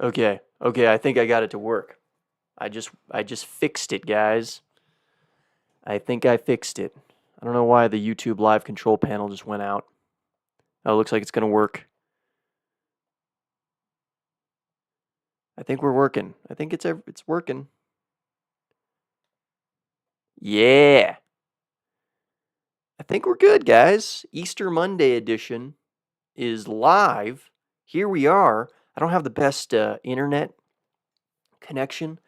Okay, okay, I think I got it to work. I just fixed it, guys. I think I fixed it. I don't know why the YouTube live control panel just went out. Oh, it looks like it's gonna work. I think we're working. I think it's working. Yeah. I think we're good, guys. Easter Monday edition is live. Here we are. I don't have the best internet connection,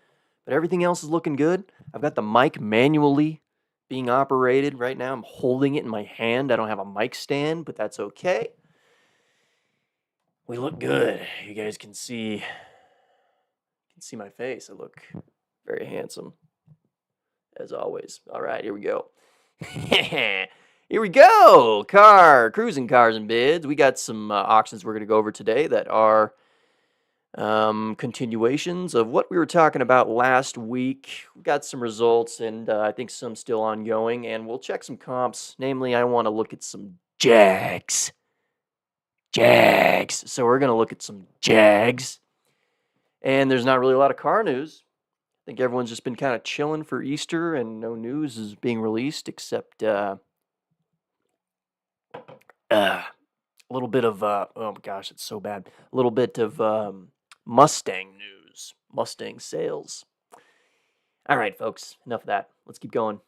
but everything else is looking good. I've got the mic manually being operated right now. I'm holding it in my hand. I don't have a mic stand, but that's okay. We look good. You guys can see my face. I look very handsome as always. All right, here we go. Here we go. Cruising cars and bids. We got some auctions we're going to go over today that are continuations of what we were talking about last week. We got some results and I think some still ongoing, and we'll check some comps. Namely, I want to look at some Jags. Jags. So we're going to look at some Jags. And there's not really a lot of car news. I think everyone's just been kind of chilling for Easter, and no news is being released except a little bit of oh my gosh, it's so bad. A little bit of Mustang news, Mustang sales. All right, folks, enough of that. Let's keep going.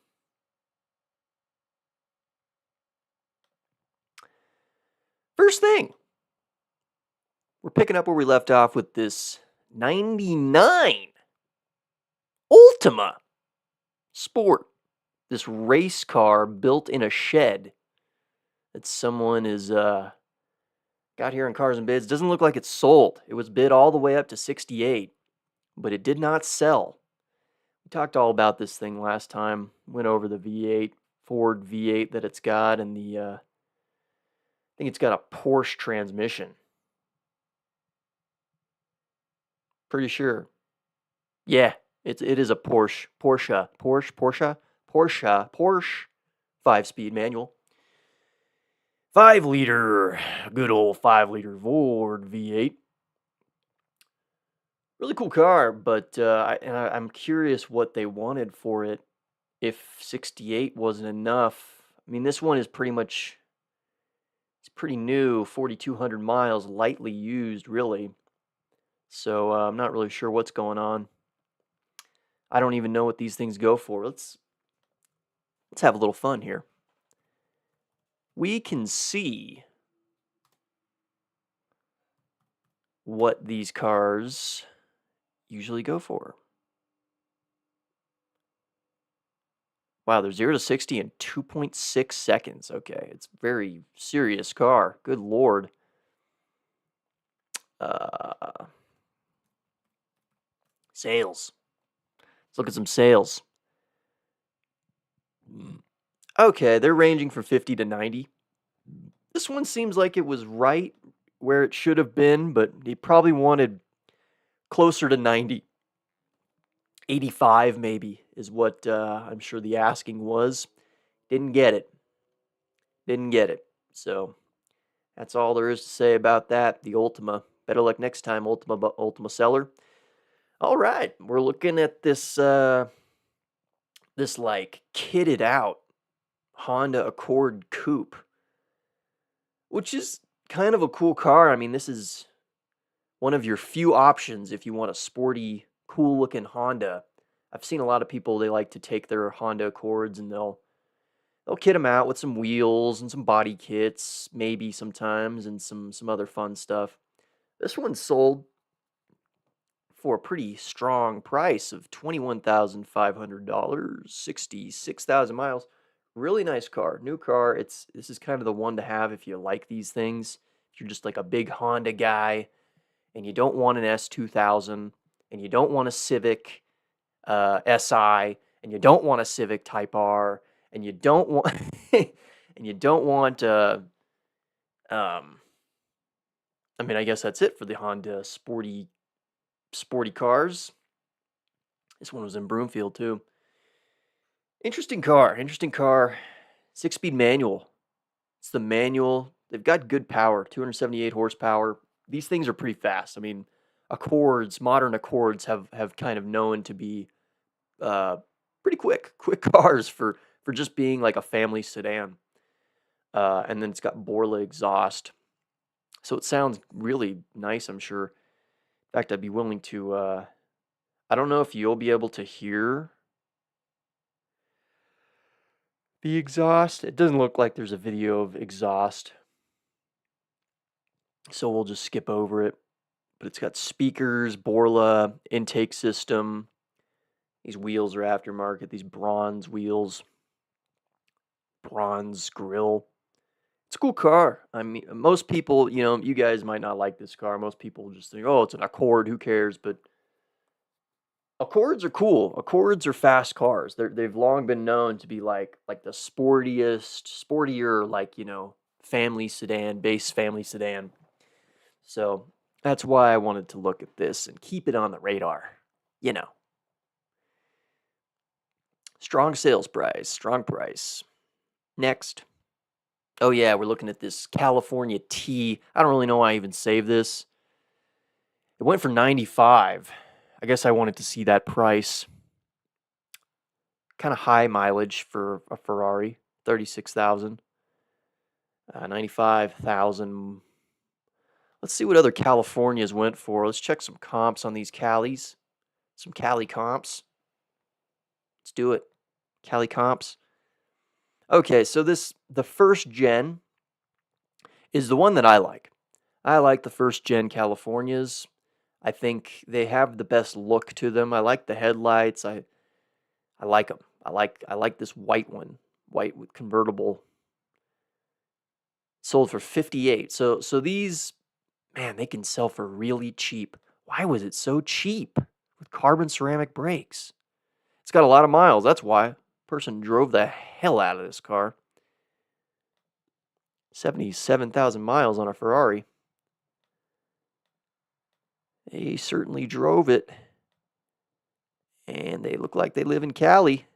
First thing, we're picking up where we left off with this 99 Ultima Sport. This race car built in a shed that someone is got here in Cars and Bids. Doesn't look like it's sold. It was bid all the way up to 68, but it did not sell. We talked all about this thing last time. Went over the V8, Ford V8 that it's got, and I think it's got a Porsche transmission. Pretty sure. Yeah, it is a Porsche. Porsche 5-speed manual. 5-liter, good old 5-liter Ford V8. Really cool car, but I'm curious what they wanted for it if 68 wasn't enough. I mean, this one is it's pretty new, 4,200 miles, lightly used, really. So I'm not really sure what's going on. I don't even know what these things go for. Let's have a little fun here. We can see what these cars usually go for. Wow, they're 0 to 60 in 2.6 seconds. Okay, it's a very serious car. Good Lord. Sales. Let's look at some sales. Okay, they're ranging from 50 to 90. This one seems like it was right where it should have been, but he probably wanted closer to 90. 85 maybe is what I'm sure the asking was. Didn't get it. So that's all there is to say about that. The Ultima. Better luck next time, Ultima seller. All right, we're looking at this this like kitted out Honda Accord Coupe, which is kind of a cool car. I mean, this is one of your few options if you want a sporty, cool-looking Honda. I've seen a lot of people, they like to take their Honda Accords and they'll kit them out with some wheels and some body kits, maybe sometimes, and some other fun stuff. This one sold for a pretty strong price of $21,500, 66,000 miles. Really nice car, new car. This is kind of the one to have if you like these things. If you're just like a big Honda guy and you don't want an S2000 and you don't want a Civic SI and you don't want a Civic Type R and you don't want and you don't want I mean, I guess that's it for the Honda sporty cars. This one was in Broomfield too. Interesting car. 6-speed manual. It's the manual. They've got good power, 278 horsepower. These things are pretty fast. I mean, Accords, modern Accords have kind of known to be uh, pretty quick cars for just being like a family sedan. And then it's got Borla exhaust, so it sounds really nice, I'm sure. In fact, I'd be willing to. I don't know if you'll be able to hear the exhaust. It doesn't look like there's a video of exhaust, so we'll just skip over it. But it's got speakers, Borla, intake system. These wheels are aftermarket, these bronze wheels, bronze grille. It's a cool car. I mean, most people, you guys might not like this car. Most people just think, oh, it's an Accord, who cares? But Accords are cool. Accords are fast cars. They've long been known to be like the sportier, like, family sedan, base family sedan. So that's why I wanted to look at this and keep it on the radar. You know, strong sales price, strong price. Next. Oh yeah, we're looking at this California T. I don't really know why I even saved this. It went for 95. I guess I wanted to see that price. Kind of high mileage for a Ferrari, 36,000. 95,000. Let's see what other Californias went for. Let's check some comps on these Calis. Some Cali comps. Let's do it. Cali comps. Okay, so the first gen is the one that I like. I like the first gen Californias. I think they have the best look to them. I like the headlights. I like them. I like this white one, white with convertible. Sold for 58. So these, man, they can sell for really cheap. Why was it so cheap with carbon ceramic brakes? It's got a lot of miles. That's why. Person drove the hell out of this car. 77,000 miles on a Ferrari. They certainly drove it. And they look like they live in Cali.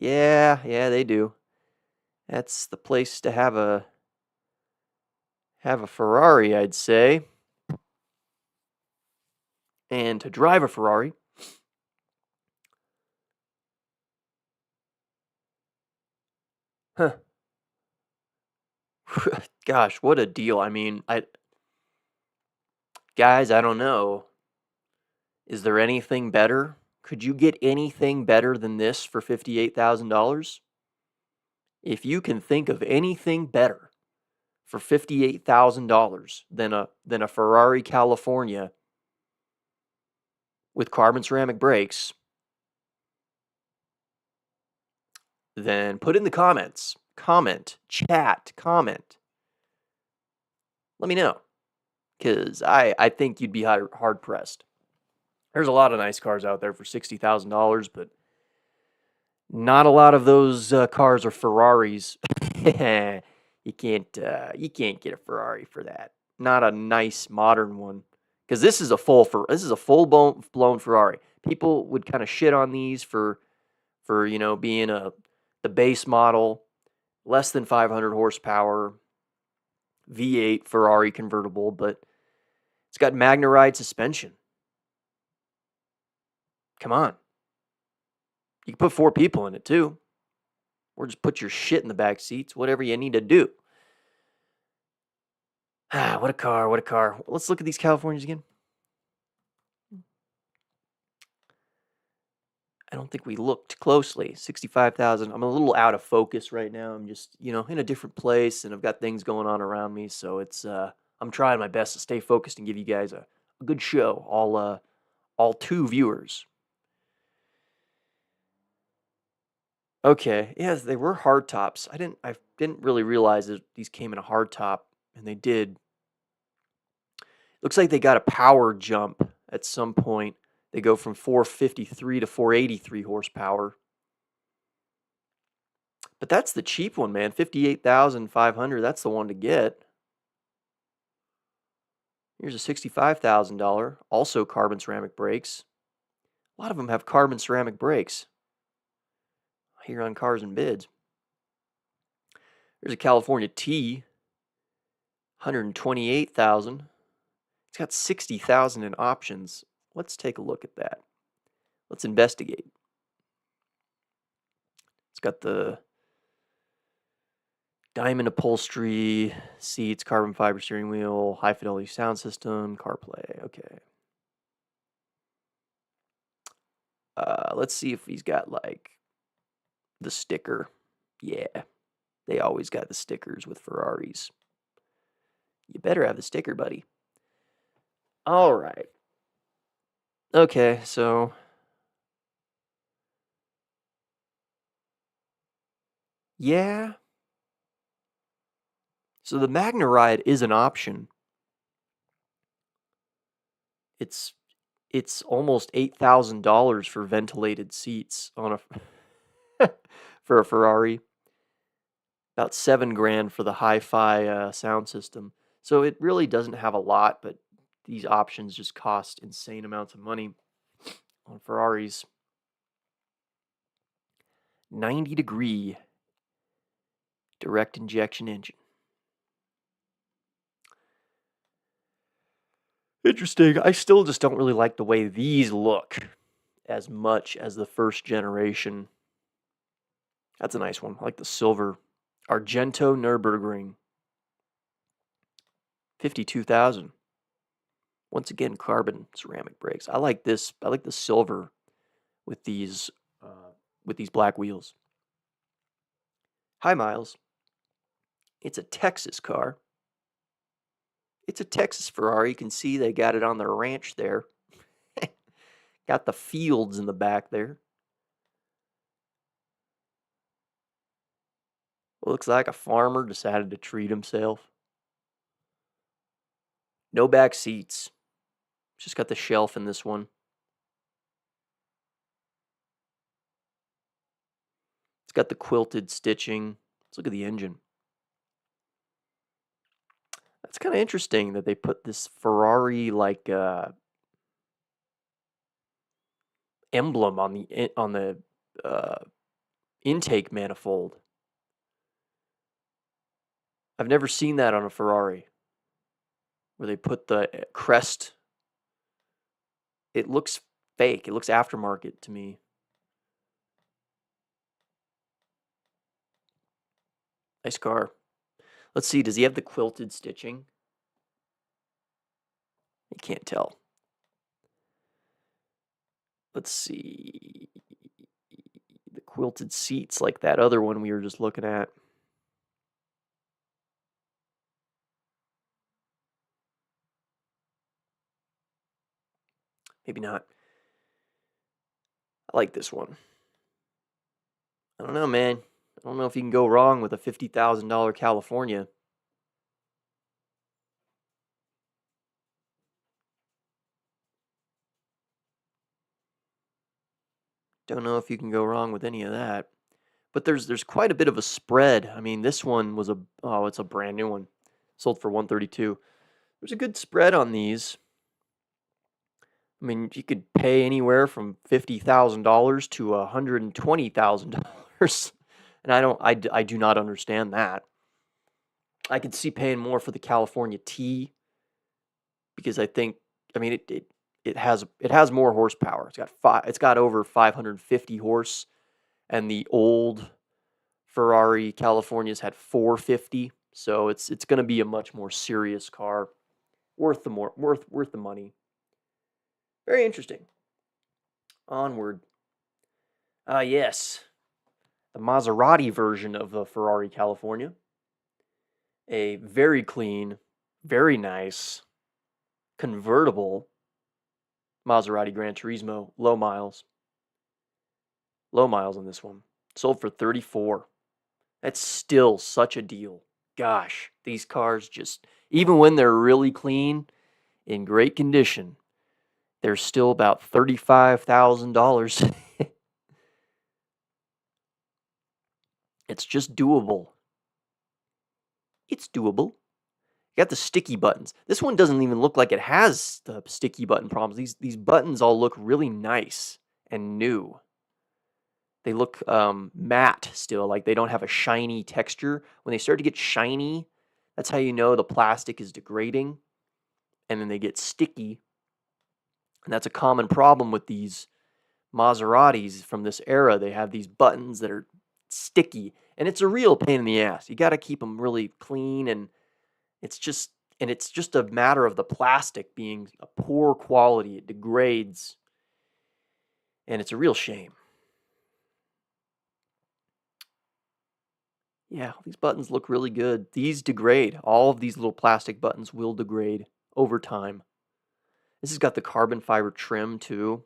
Yeah, they do. That's the place to have a Ferrari, I'd say. And to drive a Ferrari. Huh. Gosh, what a deal. I mean, guys, I don't know. Is there anything better? Could you get anything better than this for $58,000? If you can think of anything better for $58,000 than a Ferrari California with carbon ceramic brakes, then put in the comments. Comment, chat, comment. Let me know, because I think you'd be hard pressed. There's a lot of nice cars out there for $60,000, but not a lot of those cars are Ferraris. You can't get a Ferrari for that. Not a nice modern one, because this is a full blown Ferrari. People would kind of shit on these for being the base model, less than 500 horsepower, V8 Ferrari convertible, but it's got Magna-Ride suspension. Come on. You can put 4 people in it too. Or just put your shit in the back seats, whatever you need to do. Ah, what a car. Let's look at these Californias again. I don't think we looked closely. 65,000. I'm a little out of focus right now. I'm just, in a different place, and I've got things going on around me, so it's I'm trying my best to stay focused and give you guys a good show. All 2 viewers. Okay, yes, they were hard tops. I didn't really realize that these came in a hard top, and they did. Looks like they got a power jump at some point. They go from 453 to 483 horsepower. But that's the cheap one, man. 58,500. That's the one to get. Here's a $65,000, also carbon ceramic brakes. A lot of them have carbon ceramic brakes. Here on Cars and Bids. There's a California T, 128,000. It's got 60,000 in options. Let's take a look at that. Let's investigate. It's got the diamond upholstery, seats, carbon fiber steering wheel, high fidelity sound system, CarPlay. Okay. Let's see if he's got like the sticker. Yeah, they always got the stickers with Ferraris. You better have the sticker, buddy. All right. Okay, so yeah. So the Magna Ride is an option. It's almost $8,000 for ventilated seats on a for a Ferrari. About $7,000 for the hi-fi sound system. So it really doesn't have a lot, but these options just cost insane amounts of money on Ferraris. 90-degree direct injection engine. Interesting. I still just don't really like the way these look as much as the first generation. That's a nice one. I like the silver. Argento Nürburgring. 52,000. Once again, carbon ceramic brakes. I like this. I like the silver with these black wheels. High miles. It's a Texas car. It's a Texas Ferrari. You can see they got it on their ranch there. Got the fields in the back there. Looks like a farmer decided to treat himself. No back seats. Just got the shelf in this one. It's got the quilted stitching. Let's look at the engine. That's kind of interesting that they put this Ferrari like emblem on the intake manifold. I've never seen that on a Ferrari, where they put the crest. It looks fake. It looks aftermarket to me. Nice car. Let's see, does he have the quilted stitching? I can't tell. Let's see. The quilted seats like that other one we were just looking at. Maybe not. I like this one. I don't know, man. I don't know if you can go wrong with a $50,000 California. Don't know if you can go wrong with any of that. But there's quite a bit of a spread. I mean, this one was it's a brand new one. Sold for $132. There's a good spread on these. I mean, you could pay anywhere from $50,000 to $120,000. And I do not understand that. I could see paying more for the California T because I mean it has more horsepower. It's got over 550 horse, and the old Ferrari Californias had 450. So it's going to be a much more serious car, worth the money. Very interesting. Onward. Yes, the Maserati version of the Ferrari California. A very clean, very nice, convertible Maserati Gran Turismo, low miles. Low miles on this one. Sold for $34,000. That's still such a deal. Gosh, these cars just, even when they're really clean, in great condition, they're still about $35,000. It's just doable. It's doable. You got the sticky buttons. This one doesn't even look like it has the sticky button problems. These buttons all look really nice and new. They look matte still, like they don't have a shiny texture. When they start to get shiny, that's how you know the plastic is degrading and then they get sticky. And that's a common problem with these Maseratis from this era. They have these buttons that are sticky, and it's a real pain in the ass. You got to keep them really clean, and it's just a matter of the plastic being a poor quality. It degrades, and it's a real shame. Yeah, these buttons look really good. These degrade. All of these little plastic buttons will degrade over time. This has got the carbon fiber trim too.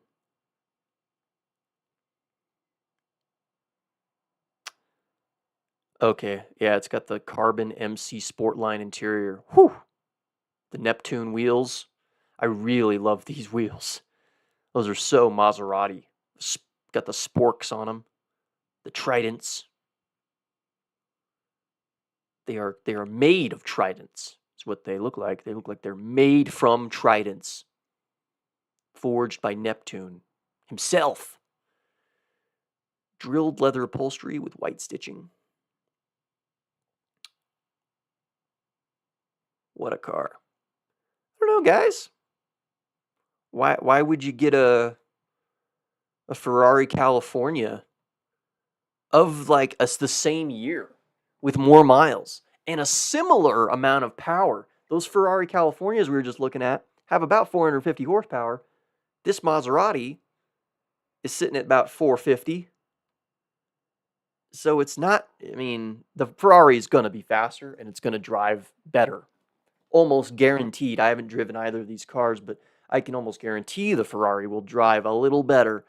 Okay, yeah, it's got the carbon MC Sportline interior. Whew! The Neptune wheels. I really love these wheels. Those are so Maserati. Got the sporks on them. The tridents. They are made of tridents. That's what they look like. They look like they're made from tridents. Forged by Neptune himself. Drilled leather upholstery with white stitching. What a car. I don't know, guys. Why would you get a Ferrari California of like the same year with more miles and a similar amount of power? Those Ferrari Californias we were just looking at have about 450 horsepower. This Maserati is sitting at about 450. So it's not, I mean, the Ferrari is going to be faster and it's going to drive better. Almost guaranteed. I haven't driven either of these cars, but I can almost guarantee the Ferrari will drive a little better.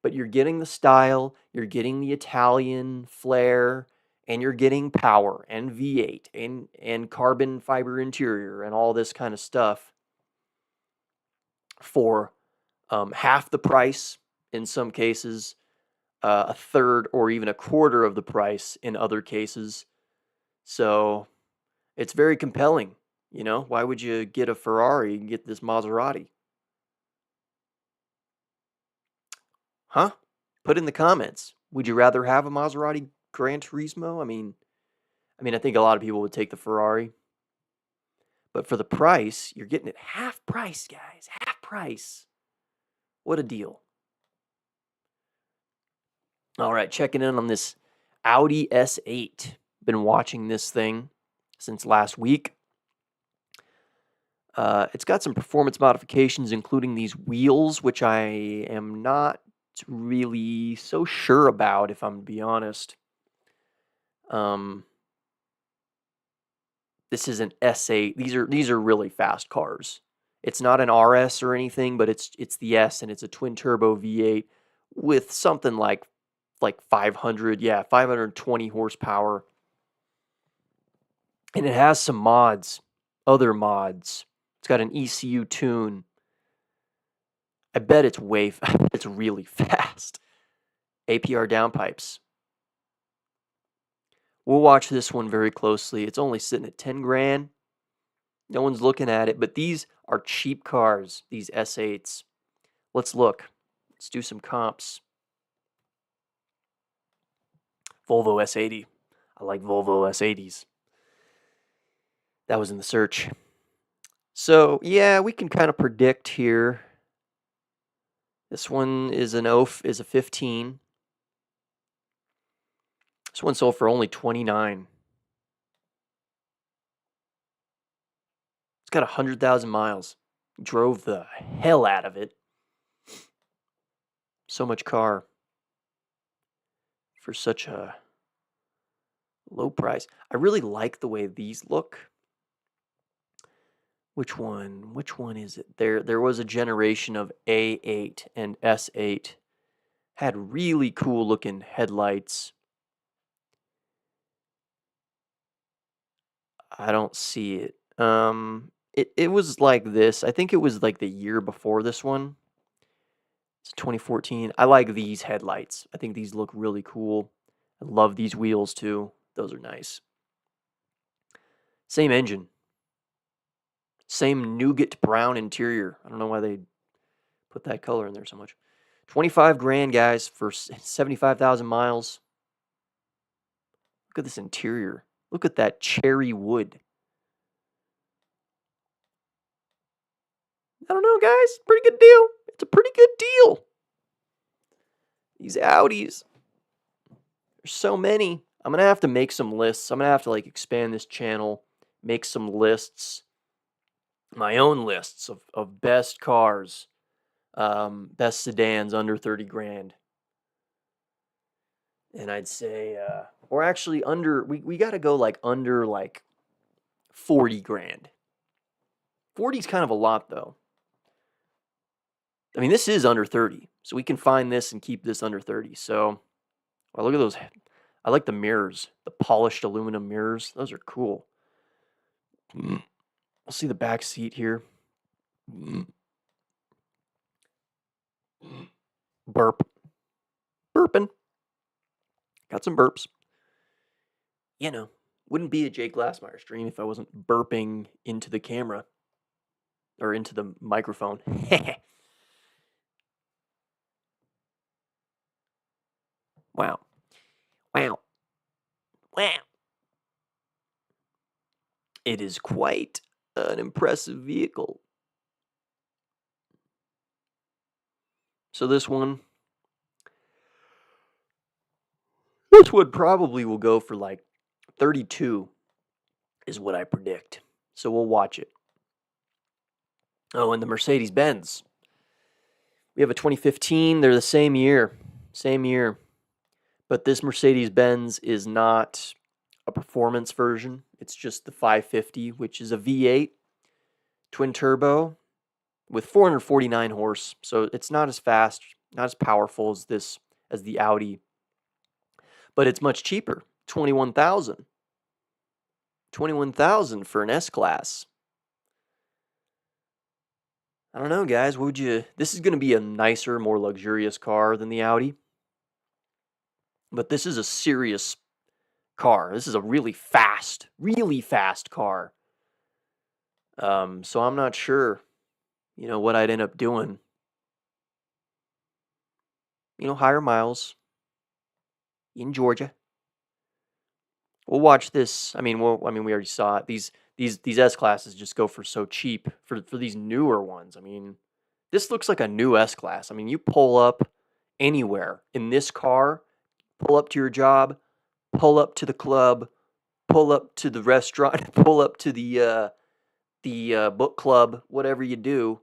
But you're getting the style, you're getting the Italian flair, and you're getting power and V8 and carbon fiber interior and all this kind of stuff for half the price in some cases, a third or even a quarter of the price in other cases. So it's very compelling. You know, why would you get a Ferrari and get this Maserati? Huh? Put in the comments. Would you rather have a Maserati Gran Turismo? I think a lot of people would take the Ferrari. But for the price, you're getting it half price, guys. Half price. What a deal. All right, checking in on this Audi S8. Been watching this thing since last week. It's got some performance modifications, including these wheels, which I am not really so sure about, if I'm to be honest. This is an S8. These are really fast cars. It's not an RS or anything, but it's the S, and it's a twin turbo V8 with something like 520 horsepower. And it has some other mods. It's got an ECU tune. I bet it's it's really fast. APR downpipes. We'll watch this one very closely. It's only sitting at 10 grand. No one's looking at it, but these are cheap cars, these S8s. Let's look. Let's do some comps. Volvo S80. I like Volvo S80s. That was in the search. So, yeah, we can kind of predict here. This one is a 15. This one sold for only 29. It's got 100,000 miles. Drove the hell out of it. So much car for such a low price. I really like the way these look. Which one? Which one is it? There was a generation of A8 and S8. Had really cool looking headlights. I don't see it. It was like this. I think it was like the year before this one. It's 2014. I like these headlights. I think these look really cool. I love these wheels too. Those are nice. Same engine. Same nougat brown interior. I don't know why they put that color in there so much. 25 grand, guys, for 75,000 miles. Look at this interior. Look at that cherry wood. I don't know, guys. Pretty good deal. It's a pretty good deal. These Audis. There's so many. I'm going to have to make some lists. I'm going to have to like expand this channel, make some lists, my own lists of best cars, best sedans under 30 grand. And I'd say, or actually under, we got to go like under like 40 grand. 40 is kind of a lot though. I mean, this is under 30, so we can find this and keep this under 30. So, well, look at those. I like the mirrors, the polished aluminum mirrors. Those are cool. We'll see the back seat here. Burp. Burping. Got some burps. You know, wouldn't be a Jake Glassmeyer stream if I wasn't burping into the camera or into the microphone. Wow. Wow. Wow. It is quite an impressive vehicle. So this one probably will go for like 32 is what I predict. So we'll watch it. Oh, and the Mercedes-Benz. We have a 2015. They're the same year. Same year. But this Mercedes-Benz is not a performance version. It's just the 550, which is a V8 twin turbo with 449 horse. So it's not as fast, not as powerful as the Audi. But it's much cheaper. 21,000. 21,000 for an S-Class. I don't know, guys. What would you... This is going to be a nicer, more luxurious car than the Audi. But this is a serious car. This is a really fast car. So I'm not sure, what I'd end up doing. Higher miles in Georgia. We'll watch this. I mean, we already saw it. These S-Classes just go for so cheap for these newer ones. I mean, this looks like a new S-Class. I mean, you pull up anywhere in this car, pull up to your job, pull up to the club, pull up to the restaurant, pull up to the book club, whatever you do.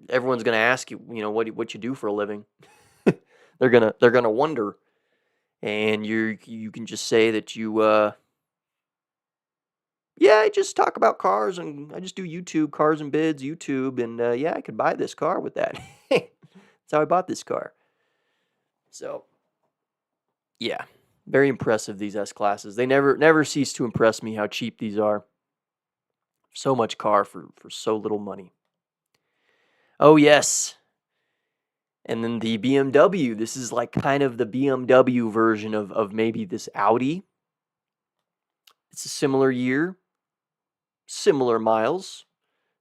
Everyone's gonna ask you, what you do for a living. They're gonna wonder, and you can just say that I just talk about cars and I just do YouTube, cars and bids, YouTube, and I could buy this car with that. That's how I bought this car. So, yeah, very impressive, these S-Classes. They never cease to impress me how cheap these are. So much car for so little money. Oh, yes. And then the BMW. This is like kind of the BMW version of maybe this Audi. It's a similar year, similar miles.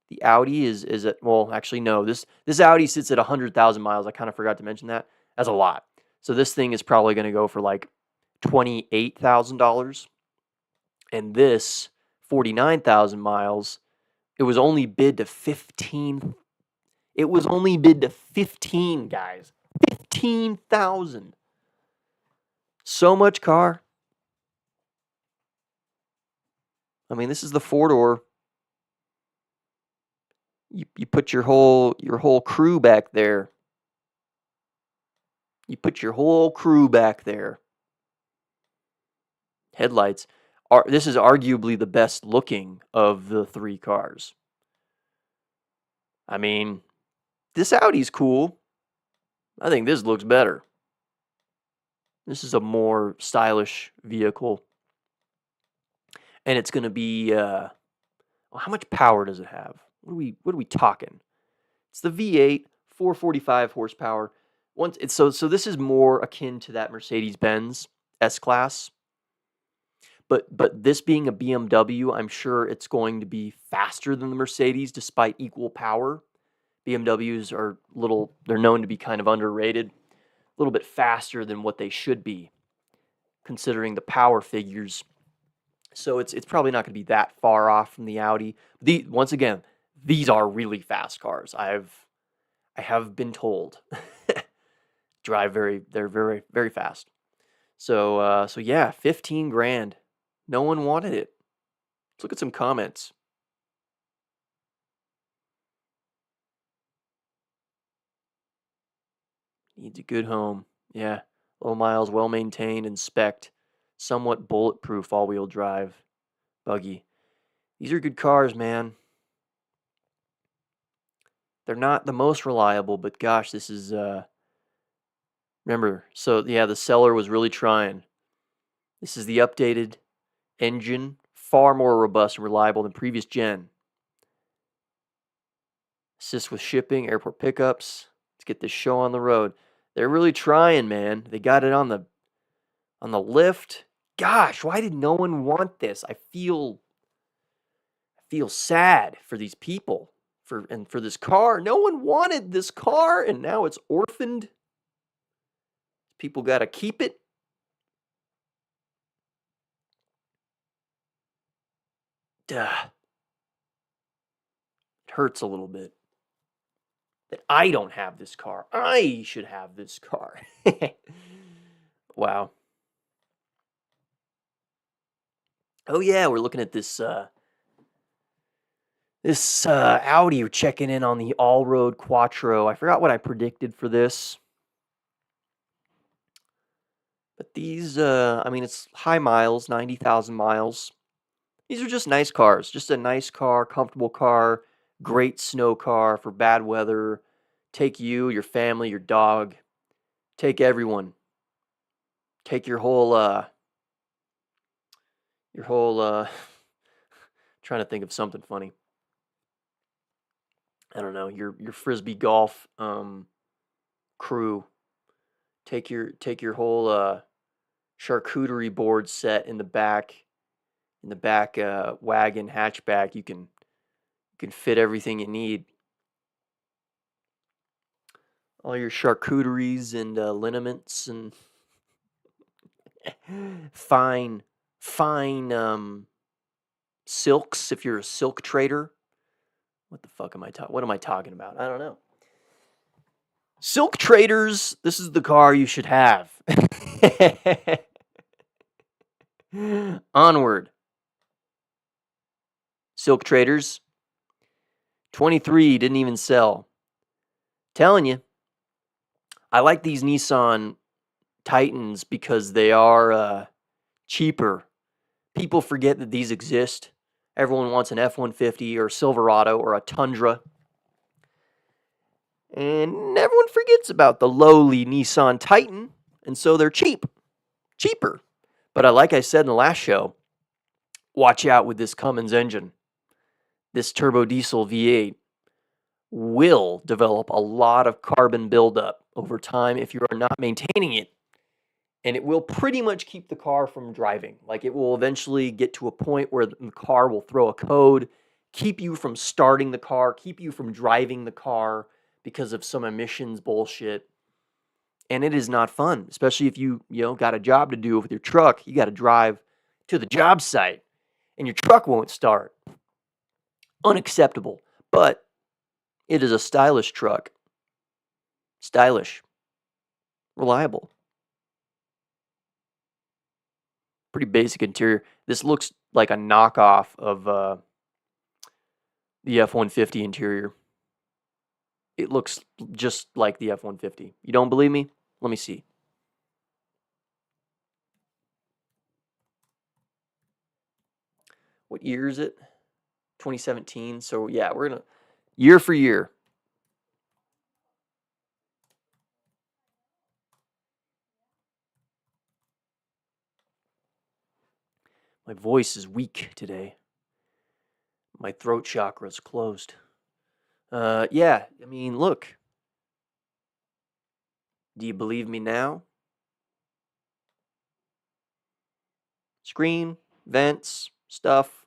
The Audi is at, well, actually, no. This Audi sits at 100,000 miles. I kind of forgot to mention that. That's a lot. So this thing is probably going to go for like $28,000. And this, 49,000 miles, it was only bid to 15. It was only bid to 15, guys. 15,000. So much car. I mean, this is the four-door. You put your whole crew back there. You put your whole crew back there. Headlights. This is arguably the best looking of the three cars. I mean, this Audi's cool. I think this looks better. This is a more stylish vehicle. And it's going to be, how much power does it have? What are we talking? It's the V8, 445 horsepower. So this is more akin to that Mercedes-Benz S-Class. But this being a BMW, I'm sure it's going to be faster than the Mercedes despite equal power. BMWs they're known to be kind of underrated, a little bit faster than what they should be, considering the power figures. So it's probably not going to be that far off from the Audi. Once again, these are really fast cars. I have been told they're very very fast. So yeah, 15 grand. No one wanted it. Let's look at some comments. Needs a good home. Yeah. Low miles, well maintained and spec'd. Somewhat bulletproof all-wheel drive. Buggy. These are good cars, man. They're not the most reliable, but gosh, this is remember, so yeah, the seller was really trying. This is the updated engine, far more robust and reliable than previous gen. Assist with shipping, airport pickups. Let's get this show on the road. They're really trying, man. They got it on the lift. Gosh, why did no one want this? I feel sad for these people for this car. No one wanted this car and now it's orphaned. People got to keep it. Duh. It hurts a little bit that I don't have this car. I should have this car. Wow. Oh yeah, we're looking at this Audi. We're checking in on the all-road Quattro. I forgot what I predicted for this. But these I mean it's high miles, 90,000 miles. These are just nice cars. Just a nice car, comfortable car, great snow car for bad weather. Take you, your family, your dog. Take everyone. Take your whole trying to think of something funny. I don't know, your frisbee golf crew. Take your whole charcuterie board set in the back wagon hatchback. You can fit everything you need. All your charcuteries and liniments and fine fine silks if you're a silk trader. What the fuck am I talking? What am I talking about? I don't know. Silk traders, this is the car you should have. Onward. Silk traders. 23 didn't even sell. Telling you. I like these Nissan Titans because they are cheaper. People forget that these exist. Everyone wants an F-150 or Silverado or a Tundra. And everyone forgets about the lowly Nissan Titan, and so they're cheaper. But like I said in the last show, watch out with this Cummins engine. This turbo diesel V8 will develop a lot of carbon buildup over time if you are not maintaining it. And it will pretty much keep the car from driving. Like it will eventually get to a point where the car will throw a code, keep you from starting the car, keep you from driving the car because of some emissions bullshit. And it is not fun, especially if you got a job to do with your truck. You got to drive to the job site and your truck won't start. Unacceptable. But it is a stylish truck. Stylish. Reliable. Pretty basic interior. This looks like a knockoff of the F-150 interior. It looks just like the F-150. You don't believe me? Let me see. What year is it? 2017. So yeah, we're gonna year for year. My voice is weak today. My throat chakra is closed. Yeah, I mean, look. Do you believe me now? Screen, vents, stuff.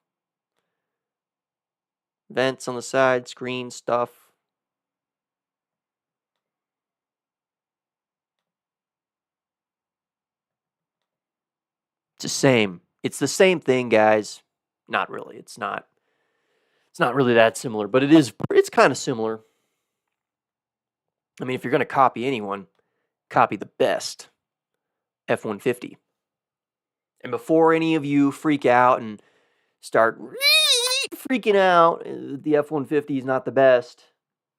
Vents on the side, screen, stuff. It's the same. It's the same thing, guys. Not really. It's not really that similar, but it's kind of similar. I mean, if you're going to copy anyone, copy the best F-150. And before any of you freak out and start freaking out, the F-150 is not the best,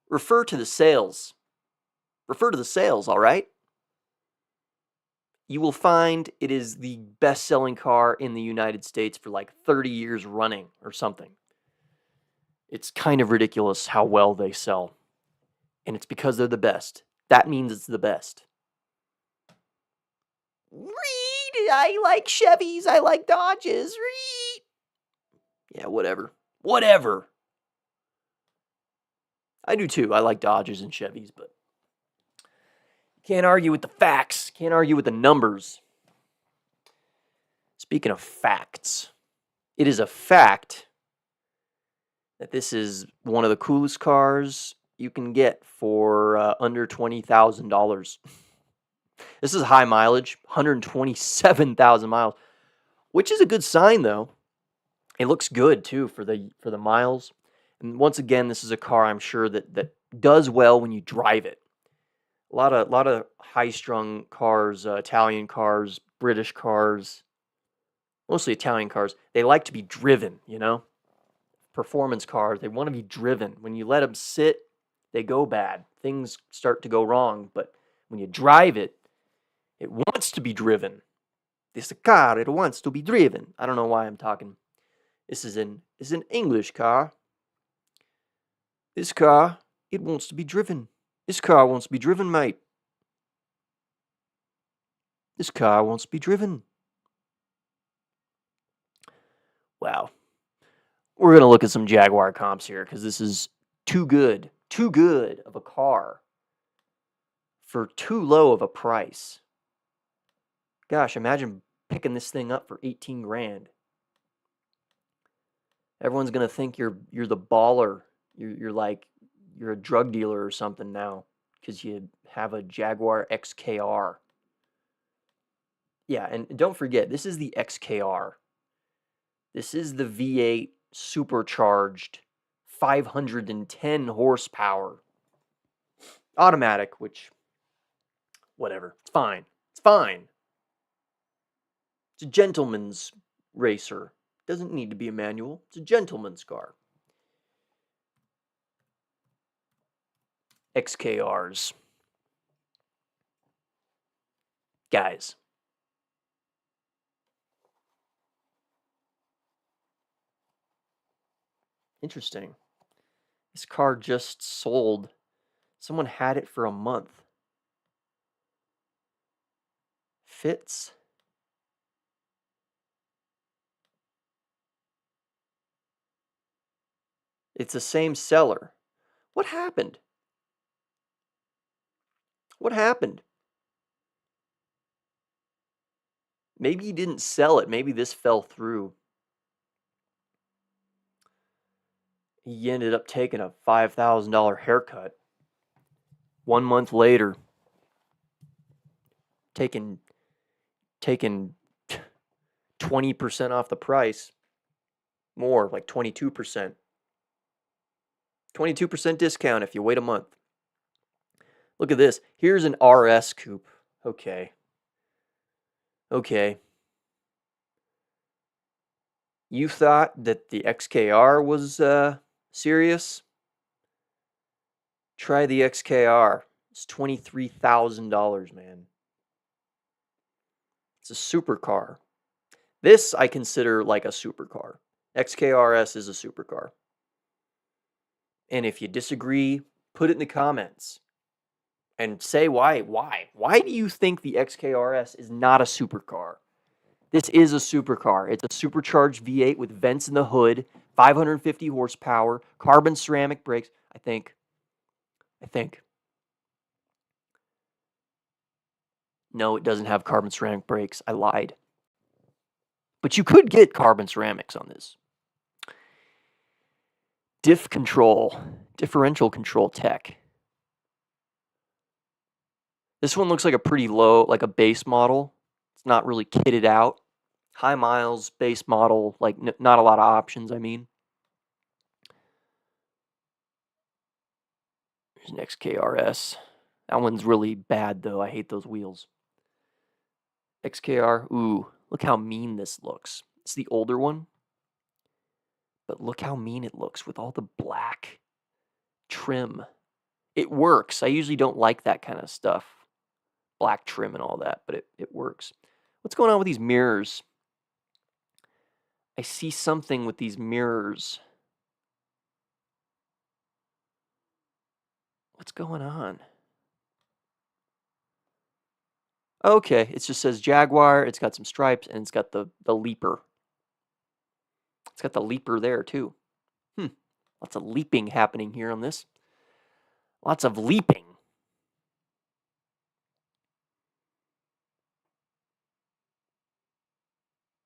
refer to the sales. Refer to the sales, all right? You will find it is the best-selling car in the United States for like 30 years running or something. It's kind of ridiculous how well they sell. And it's because they're the best. That means it's the best. Reed, I like Chevys, I like Dodges, Reed. Yeah, whatever. Whatever. I do too. I like Dodges and Chevys, but can't argue with the facts. Can't argue with the numbers. Speaking of facts, it is a fact that this is one of the coolest cars you can get for under $20,000. This is high mileage, 127,000 miles, which is a good sign though. It looks good too for the miles. And once again, this is a car I'm sure that does well when you drive it. A lot of high-strung cars, Italian cars, British cars, mostly Italian cars, they like to be driven, you know? Performance cars, they want to be driven. When you let them sit, they go bad. Things start to go wrong, but when you drive it, it wants to be driven. This car, it wants to be driven. I don't know why I'm talking. This is an English car. This car, it wants to be driven. This car wants to be driven, mate. This car wants to be driven. Wow. We're going to look at some Jaguar comps here because this is too good of a car for too low of a price. Gosh, imagine picking this thing up for 18 grand. Everyone's going to think you're the baller. You're a drug dealer or something now because you have a Jaguar XKR. Yeah, and don't forget, this is the XKR. This is the V8 supercharged 510 horsepower automatic, which whatever. It's fine. It's fine. It's a gentleman's racer. Doesn't need to be a manual. It's a gentleman's car. XKRs. Guys. Interesting. This car just sold. Someone had it for a month. Fits. It's the same seller. What happened? What happened? Maybe he didn't sell it. Maybe this fell through. He ended up taking a $5,000 haircut. 1 month later, taking 20% off the price. More, like 22%. 22% discount if you wait a month. Look at this. Here's an RS coupe. Okay. You thought that the XKR was serious? Try the XKR. It's $23,000, man. It's a supercar. This I consider like a supercar. XKRS is a supercar. And if you disagree, put it in the comments. And say why. Why do you think the XKRS is not a supercar? This is a supercar. It's a supercharged V8 with vents in the hood, 550 horsepower, carbon ceramic brakes. I think. No, it doesn't have carbon ceramic brakes. I lied. But you could get carbon ceramics on this. Differential control tech. This one looks like a pretty low, like a base model. It's not really kitted out. High miles, base model, like not a lot of options, I mean. Here's an XKRS. That one's really bad, though. I hate those wheels. XKR, ooh, look how mean this looks. It's the older one, but look how mean it looks with all the black trim. It works. I usually don't like that kind of stuff, black trim and all that, but it works. What's going on with these mirrors? I see something with these mirrors. What's going on? Okay, it just says Jaguar. It's got some stripes, and it's got the leaper. It's got the leaper there, too. Lots of leaping happening here on this. Lots of leaping.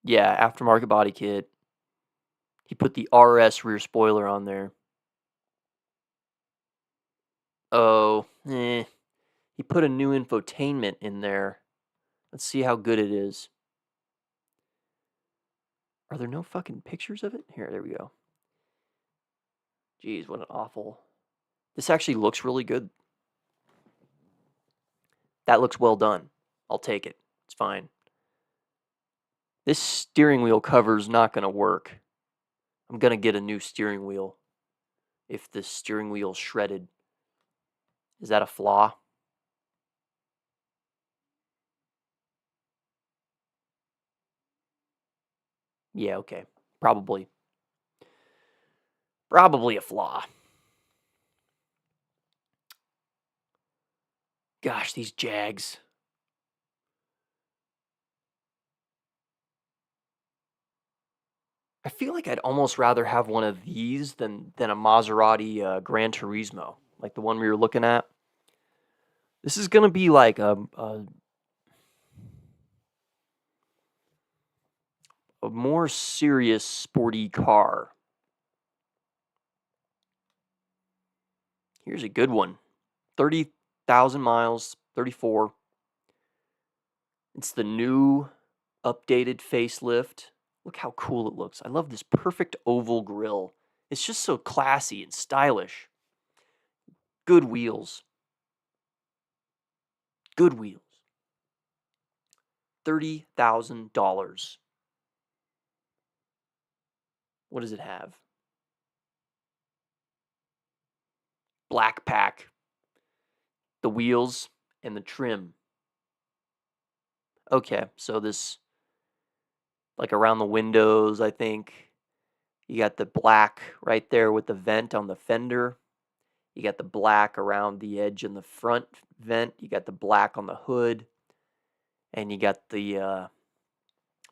Yeah, aftermarket body kit. He put the RS rear spoiler on there. Oh, He put a new infotainment in there. Let's see how good it is. Are there no fucking pictures of it? Here, there we go. Jeez, what an awful... This actually looks really good. That looks well done. I'll take it. It's fine. This steering wheel cover's not going to work. I'm going to get a new steering wheel if the steering wheel's shredded. Is that a flaw? Yeah, okay. Probably. Probably a flaw. Gosh, these Jags. I feel like I'd almost rather have one of these than a Maserati Gran Turismo, like the one we were looking at. This is going to be like a more serious sporty car. Here's a good one. 30,000 miles, 34. It's the new updated facelift. Look how cool it looks. I love this perfect oval grille. It's just so classy and stylish. Good wheels. Good wheels. $30,000. What does it have? Black pack. The wheels and the trim. Okay, so this, like around the windows, I think. You got the black right there with the vent on the fender. You got the black around the edge in the front vent. You got the black on the hood. And you got the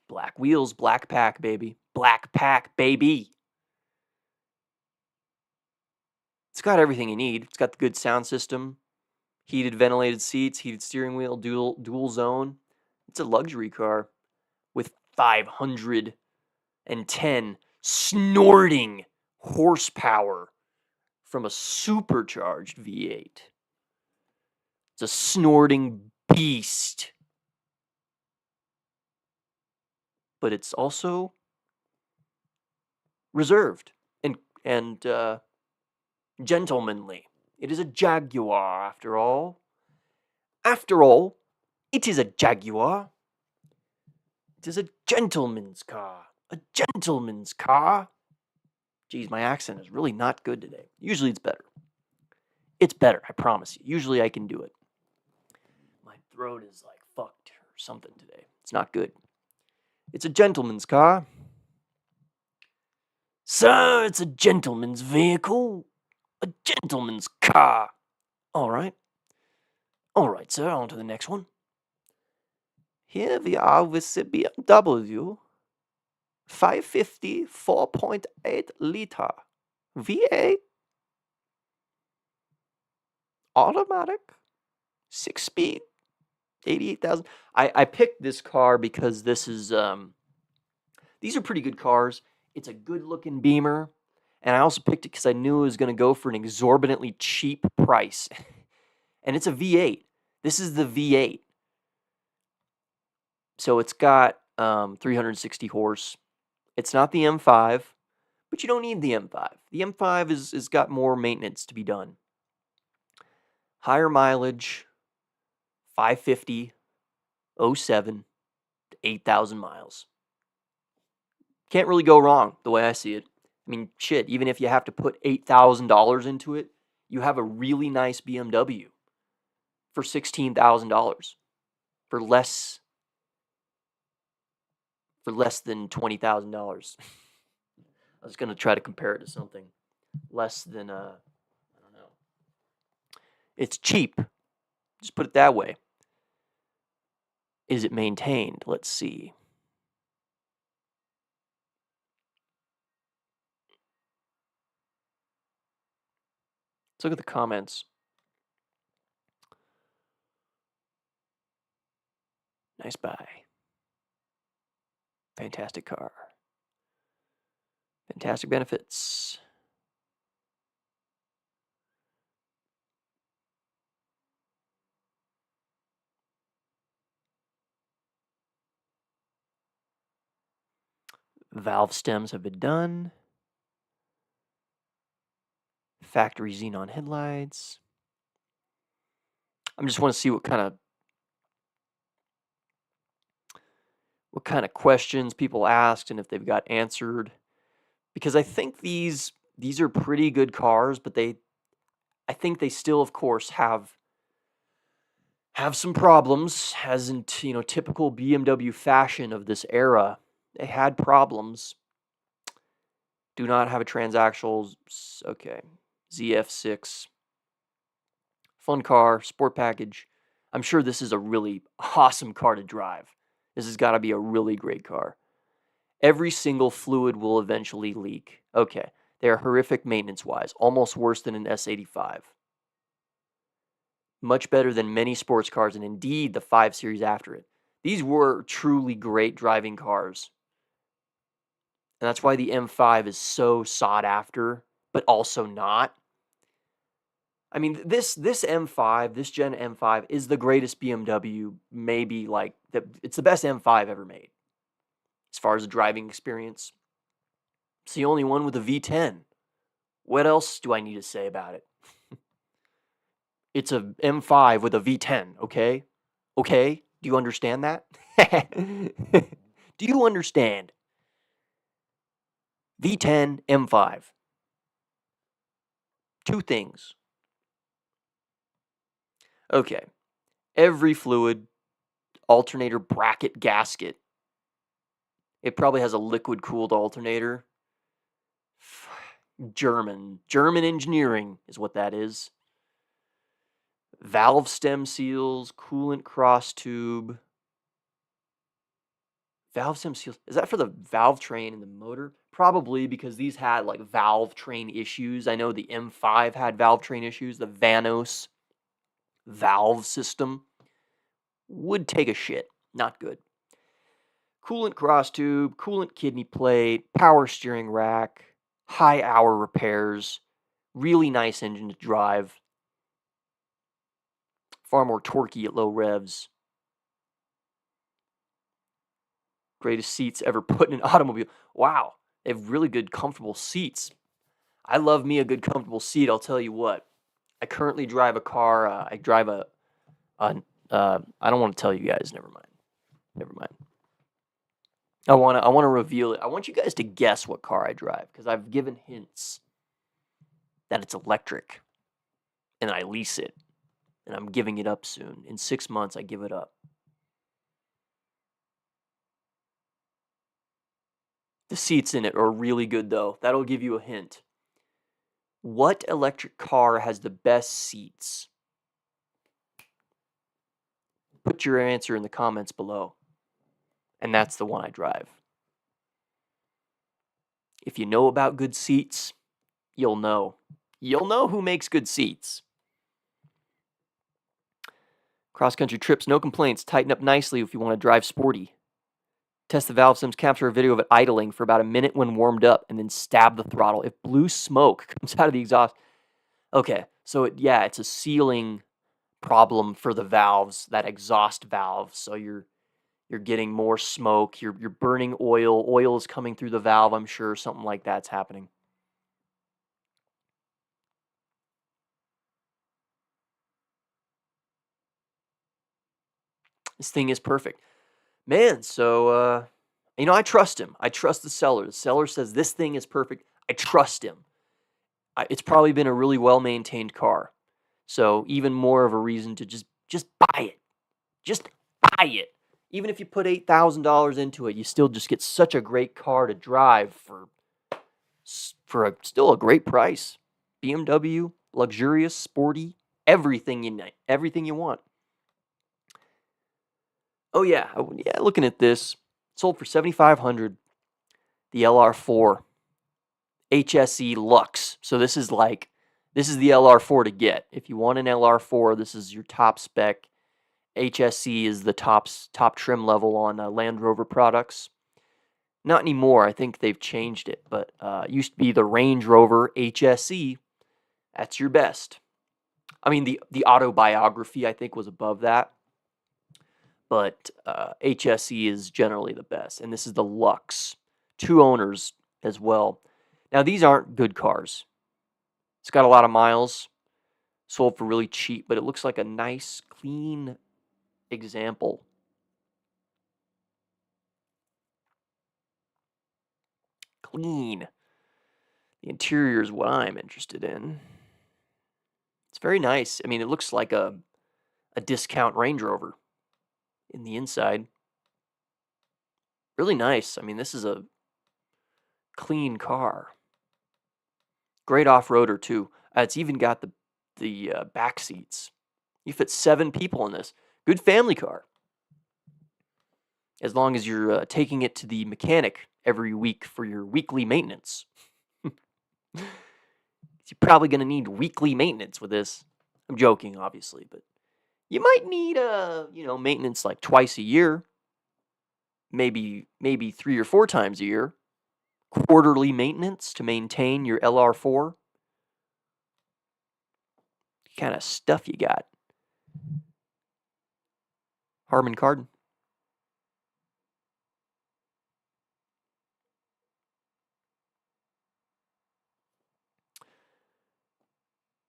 black wheels, black pack, baby. Black pack, baby. It's got everything you need. It's got the good sound system, heated ventilated seats, heated steering wheel, dual zone. It's a luxury car with 510 snorting horsepower from a supercharged V8. It's a snorting beast. But it's also reserved and gentlemanly. It is a Jaguar, after all. After all, it is a Jaguar. It is a gentleman's car. A gentleman's car. Geez, my accent is really not good today. Usually it's better. It's better, I promise you. Usually I can do it. My throat is like fucked or something today. It's not good. It's a gentleman's car. Sir, it's a gentleman's vehicle. A gentleman's car. All right. All right, sir, on to the next one. Here we are with the BMW 550 4.8 liter V8 automatic 6-speed 88,000. I picked this car because this is these are pretty good cars. It's a good looking Beamer, and I also picked it because I knew it was going to go for an exorbitantly cheap price. And it's a V8. This is the V8. So it's got 360 horse. It's not the M5, but you don't need the M5. The M5 is got more maintenance to be done. Higher mileage, 550, 07, 8,000 miles. Can't really go wrong the way I see it. I mean, shit, even if you have to put $8,000 into it, you have a really nice BMW for $16,000 for less than $20,000. I was going to try to compare it to something less than I don't know. It's cheap. Just put it that way. Is it maintained? Let's see. Let's look at the comments. Nice buy. Fantastic car. Fantastic benefits. Valve stems have been done. Factory xenon headlights. I just want to see what kind of questions people asked and if they've got answered, because I think these are pretty good cars, but I think they still, of course, have some problems, as in typical BMW fashion of this era. They had problems. Do not have a transactional. Okay, ZF6. Fun car, sport package. I'm sure this is a really awesome car to drive. This has got to be a really great car. Every single fluid will eventually leak. Okay, they are horrific maintenance-wise, almost worse than an S85. Much better than many sports cars, and indeed the 5 Series after it. These were truly great driving cars. And that's why the M5 is so sought after, but also not. I mean, this M5, this Gen M5 is the greatest BMW, maybe it's the best M5 ever made. As far as the driving experience, it's the only one with a V10. What else do I need to say about it? It's a M5 with a V10, okay? Okay? Do you understand that? Do you understand? V10, M5. Two things. Okay. Every fluid, alternator bracket gasket. It probably has a liquid-cooled alternator. German engineering is what that is. Valve stem seals, coolant cross tube. Valve stem seals. Is that for the valve train and the motor? Probably, because these had valve train issues. I know the M5 had valve train issues. The Vanos valve system would take a shit. Not good. Coolant cross tube, coolant kidney plate, power steering rack, high hour repairs, really nice engine to drive. Far more torquey at low revs. Greatest seats ever put in an automobile. Wow, they have really good, comfortable seats. I love me a good, comfortable seat. I'll tell you what. I currently drive a car. I drive I don't want to tell you guys. Never mind. I want to reveal it. I want you guys to guess what car I drive, because I've given hints that it's electric, and I lease it, and I'm giving it up soon. In 6 months, I give it up. The seats in it are really good, though. That'll give you a hint. What electric car has the best seats? Put your answer in the comments below. And that's the one I drive. If you know about good seats, you'll know. You'll know who makes good seats. Cross-country trips, no complaints. Tighten up nicely if you want to drive sporty. Test the valve stems, capture a video of it idling for about a minute when warmed up, and then stab the throttle. If blue smoke comes out of the exhaust... Okay, so it's a sealing problem for the valves, that exhaust valve. So you're You're getting more smoke. You're burning oil. Oil is coming through the valve, I'm sure. Something like that's happening. This thing is perfect. Man, so I trust him. I trust the seller. The seller says this thing is perfect. I trust him. It's probably been a really well-maintained car. So even more of a reason to just buy it. Just buy it. Even if you put $8,000 into it, you still just get such a great car to drive for still a great price. BMW, luxurious, sporty, everything you need, everything you want. Oh yeah, yeah. Looking at this, sold for $7,500. The LR4 HSE Lux. So this is the LR4 to get. If you want an LR4, this is your top spec. HSE is the top trim level on Land Rover products. Not anymore. I think they've changed it, but it used to be the Range Rover HSE. That's your best. I mean, the autobiography, I think, was above that, but HSE is generally the best. And this is the Lux. 2 owners as well. Now, these aren't good cars. It's got a lot of miles, sold for really cheap, but it looks like a nice, clean example. Clean. The interior is what I'm interested in. It's very nice. I mean, it looks like a discount Range Rover in the inside. Really nice. I mean, this is a clean car. Great off-roader too. It's even got the back seats. You fit 7 people in this. Good family car. As long as you're taking it to the mechanic every week for your weekly maintenance. You're probably going to need weekly maintenance with this. I'm joking, obviously, but you might need maintenance like twice a year. Maybe 3 or 4 times a year. Quarterly maintenance to maintain your LR4. What kind of stuff you got? Harman Kardon.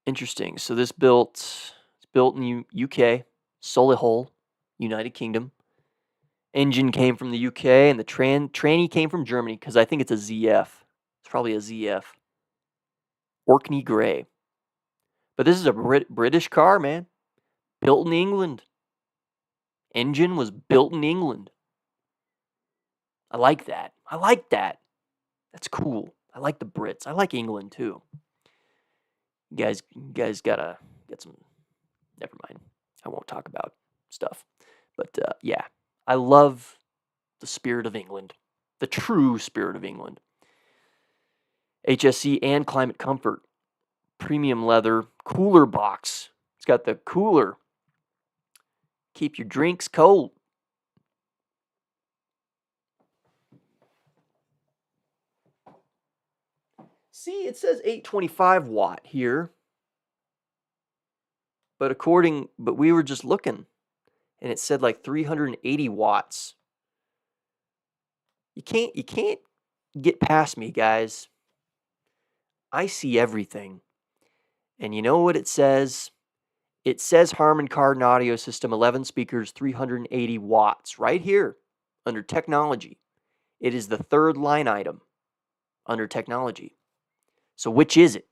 Interesting. So it's built in UK, Solihull, United Kingdom. Engine came from the UK, and the tranny came from Germany because I think it's a ZF. It's probably a ZF. Orkney Grey. But this is a British car, man. Built in England. Engine was built in England. I like that. That's cool. I like the Brits. I like England too. You guys gotta get some. Never mind. I won't talk about stuff. But yeah, I love the spirit of England, the true spirit of England. HSC and climate comfort, premium leather, cooler box. It's got the cooler. Keep your drinks cold. See, it says 825 watt here. But we were just looking and it said like 380 watts. You can't get past me, guys. I see everything. And you know what it says? It says Harman Kardon audio system, 11 speakers, 380 watts, right here under technology. It is the 3rd line item under technology. So which is it?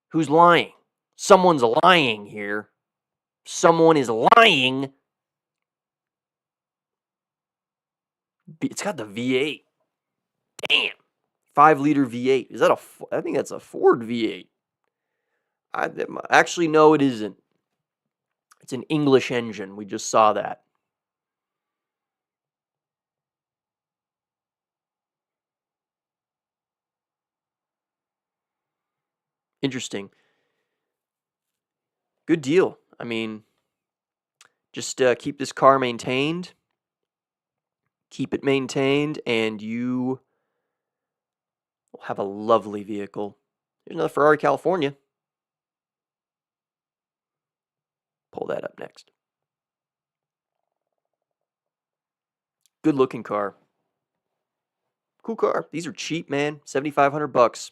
Who's lying? Someone's lying here. Someone is lying. It's got the V8. Damn. 5-liter V8. Is that I think that's a Ford V8. Actually, no, it isn't. It's an English engine. We just saw that. Interesting. Good deal. I mean, just keep this car maintained. Keep it maintained, and you will have a lovely vehicle. Here's another Ferrari California. Pull that up next. Good looking car. Cool car. These are cheap, man. $7,500.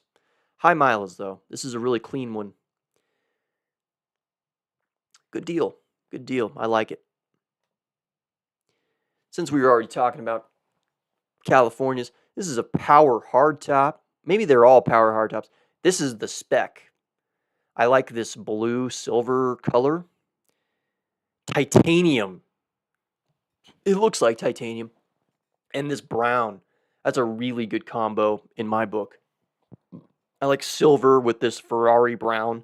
High mileage though. This is a really clean one. Good deal. Good deal. I like it. Since we were already talking about California's, this is a power hardtop. Maybe they're all power hardtops. This is the spec. I like this blue silver color. Titanium. It looks like titanium. And this brown. That's a really good combo in my book. I like silver with this Ferrari brown.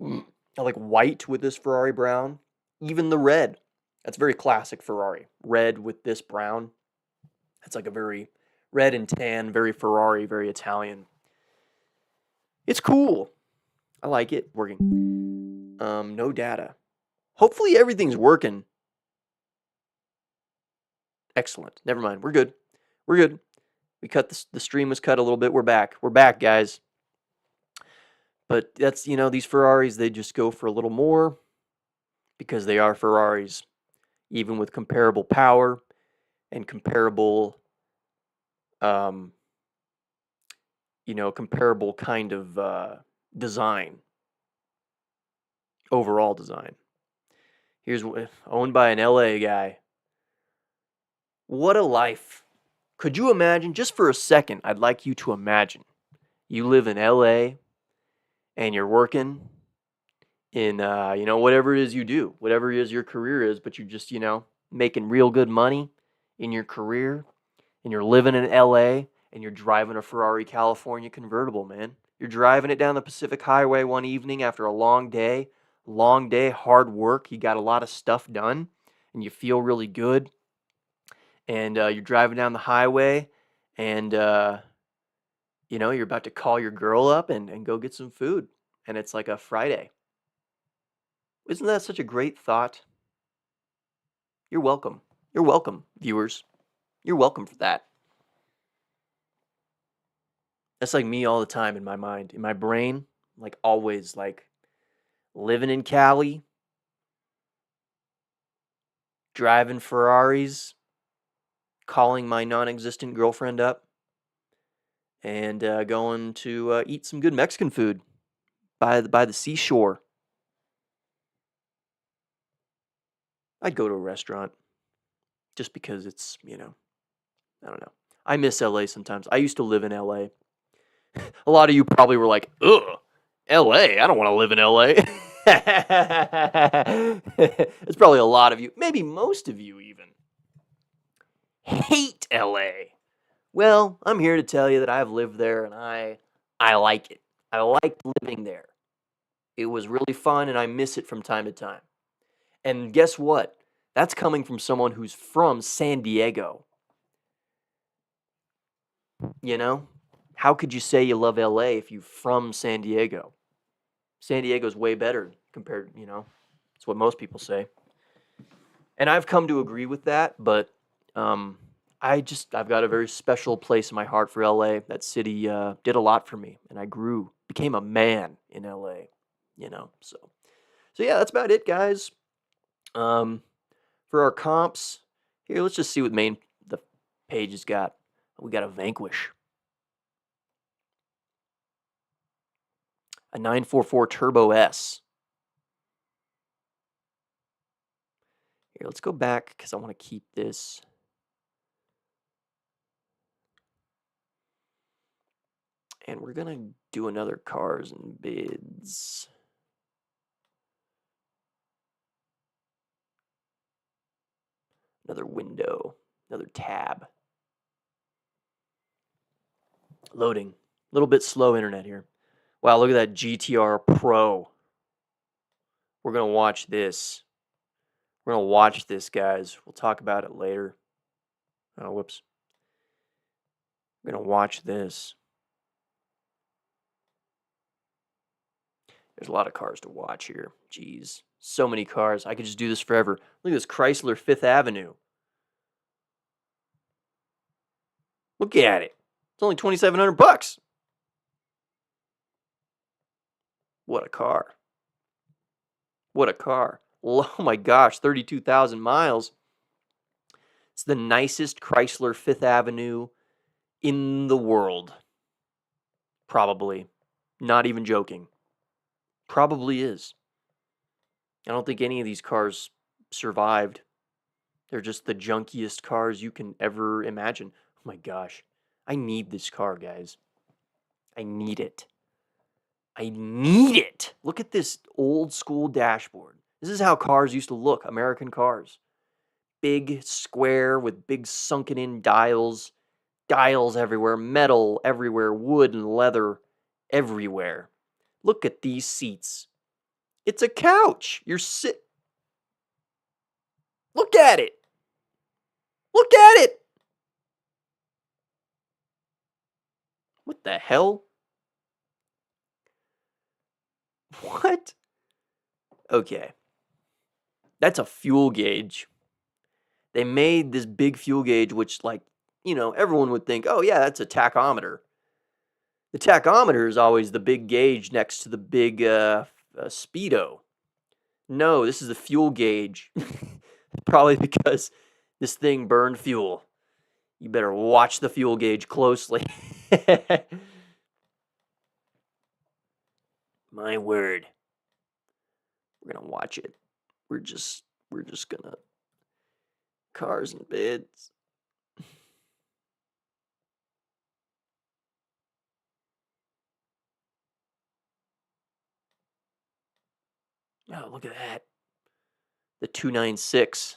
I like white with this Ferrari brown. Even the red. That's very classic Ferrari. Red with this brown. That's like a very red and tan, very Ferrari, very Italian. It's cool. I like it. Working. No data. Hopefully everything's working. Excellent. Never mind. We're good. We're good. We cut the stream was cut a little bit. We're back. We're back, guys. But that's, these Ferraris, they just go for a little more because they are Ferraris, even with comparable power and comparable, comparable kind of design, overall design. Here's owned by an LA guy. What a life. Could you imagine, just for a second, I'd like you to imagine you live in LA and you're working in, whatever it is you do, whatever it is your career is, but you're just, making real good money in your career and you're living in LA and you're driving a Ferrari California convertible, man. You're driving it down the Pacific Highway one evening after a long day, hard work. You got a lot of stuff done and you feel really good. And you're driving down the highway and, you're about to call your girl up and go get some food. And it's like a Friday. Isn't that such a great thought? You're welcome. You're welcome, viewers. You're welcome for that. That's like me all the time in my mind, in my brain, like always, like living in Cali, driving Ferraris, calling my non-existent girlfriend up, and going to eat some good Mexican food by the seashore. I'd go to a restaurant just because it's, I don't know. I miss LA sometimes. I used to live in LA. A lot of you probably were like, ugh, LA? I don't want to live in LA. It's probably a lot of you, maybe most of you even, hate LA. Well, I'm here to tell you that I've lived there and I like it. I like living there. It was really fun and I miss it from time to time. And guess what? That's coming from someone who's from San Diego. How could you say you love LA if you're from San Diego? San Diego's way better compared, it's what most people say. And I've come to agree with that, but I've got a very special place in my heart for LA. That city did a lot for me, and I became a man in LA, So yeah, that's about it, guys. For our comps, here, let's just see what the page has got. We got a Vanquish. A 944 Turbo S. Here, let's go back because I want to keep this. And we're going to do another cars and bids. Another window, another tab. Loading. A little bit slow internet here. Wow, look at that GTR Pro. We're going to watch this. We're going to watch this, guys. We'll talk about it later. Oh, whoops. We're going to watch this. There's a lot of cars to watch here. Jeez. So many cars. I could just do this forever. Look at this Chrysler 5th Avenue. Look at it. It's only $2,700. What a car. What a car. Oh my gosh, 32,000 miles. It's the nicest Chrysler Fifth Avenue in the world. Probably. Not even joking. Probably is. I don't think any of these cars survived. They're just the junkiest cars you can ever imagine. Oh my gosh. I need this car, guys. I need it. I need it. Look at this old school dashboard. This is how cars used to look, American cars. Big square with big sunken in dials. Dials everywhere, metal everywhere, wood and leather everywhere. Look at these seats. It's a couch. Look at it. Look at it. What the hell? What? Okay. That's a fuel gauge. They made this big fuel gauge, which, like, everyone would think, oh, yeah, that's a tachometer. The tachometer is always the big gauge next to the big speedo. No, this is the fuel gauge. Probably because this thing burned fuel. You better watch the fuel gauge closely. My word. We're gonna watch it. We're just gonna cars and bids. Oh, look at that. The 296.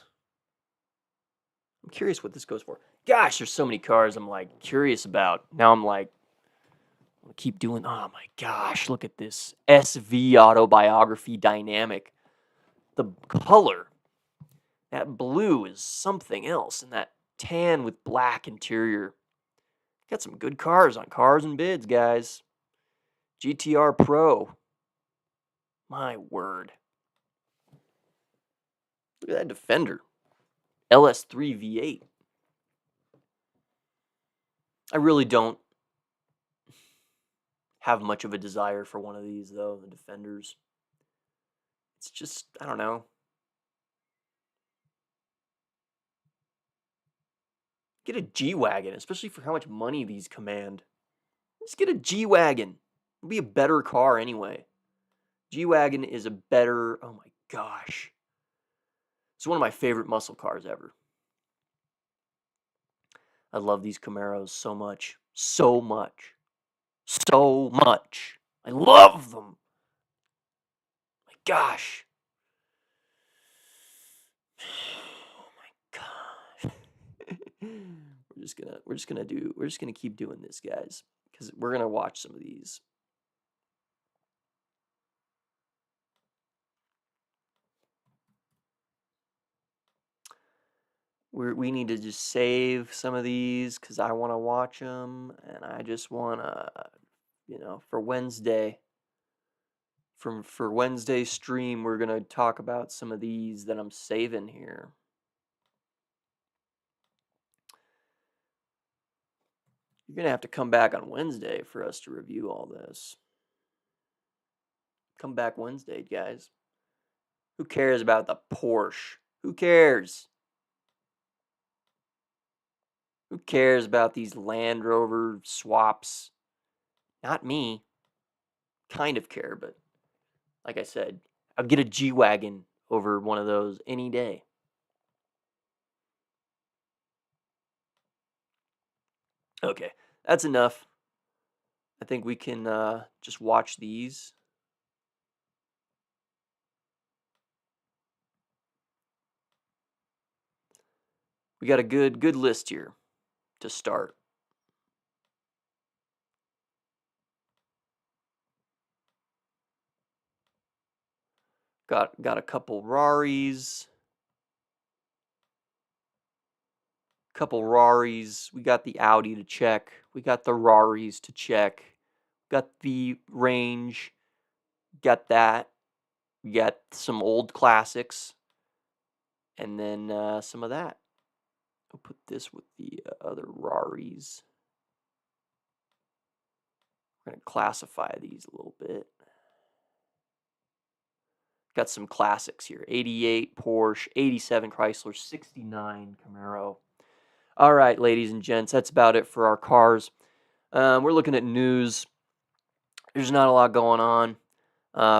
I'm curious what this goes for. Gosh, there's so many cars I'm like curious about. Now I'm like, I'll keep doing. Oh my gosh, look at this SV Autobiography Dynamic. The color, that blue is something else, and that tan with black interior. Got some good cars on Cars and Bids, guys. GTR Pro. My word. Look at that Defender. LS3 V8. I really don't have much of a desire for one of these, though, the Defenders. It's just, I don't know. Get a G-Wagon, especially for how much money these command. Just get a G-Wagon. It'll be a better car anyway. G-Wagon is a better, oh my gosh. It's one of my favorite muscle cars ever. I love these Camaros so much. So much. So much. I love them. My gosh. Oh my gosh. we're just gonna keep doing this, guys, because we're gonna watch some of these. We need to just save some of these because I want to watch them, and I just want to, for Wednesday. For Wednesday's stream, we're gonna talk about some of these that I'm saving here. You're gonna have to come back on Wednesday for us to review all this. Come back Wednesday, guys. Who cares about the Porsche? Who cares? Who cares about these Land Rover swaps? Not me. Kind of care, but like I said, I'll get a G-Wagon over one of those any day. Okay, that's enough. I think we can just watch these. We got a good list here to start. Got a couple Raris. We got the Audi to check. We got the Raris to check. Got the Range. Got that. We got some old classics. And then some of that. I'll put this with the other Raris. We're going to classify these a little bit. Got some classics here. 88 Porsche, 87 Chrysler, 69 Camaro. All right, ladies and gents, that's about it for our cars. We're looking at news. There's not a lot going on.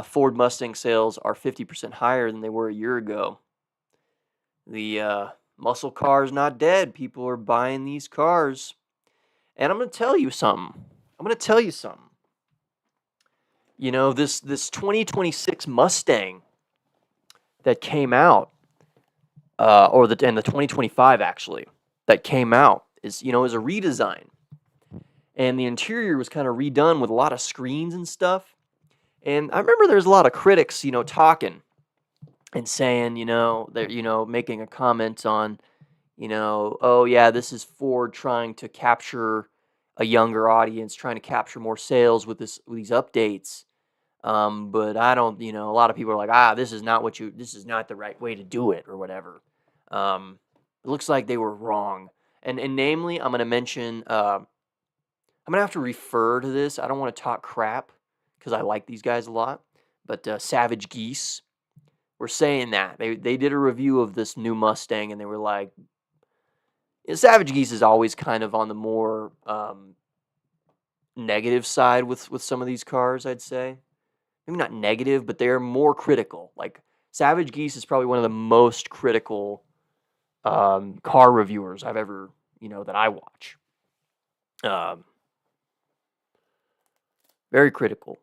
Ford Mustang sales are 50% higher than they were a year ago. The muscle car is not dead. People are buying these cars. And I'm going to tell you something. You know, this 2026 Mustang that came out, and the 2025 actually that came out is a redesign, and the interior was kind of redone with a lot of screens and stuff. And I remember there's a lot of critics, talking and saying, they're making a comment on, oh yeah, this is Ford trying to capture a younger audience, trying to capture more sales with these updates. But I don't, a lot of people are like, this is not the right way to do it or whatever. It looks like they were wrong. And namely, I'm going to mention, I'm going to have to refer to this. I don't want to talk crap because I like these guys a lot. But Savage Geese were saying that. They did a review of this new Mustang, and they were like, Savage Geese is always kind of on the more negative side with some of these cars, I'd say. Maybe not negative, but they're more critical. Like, Savage Geese is probably one of the most critical car reviewers I've ever, that I watch. Very critical,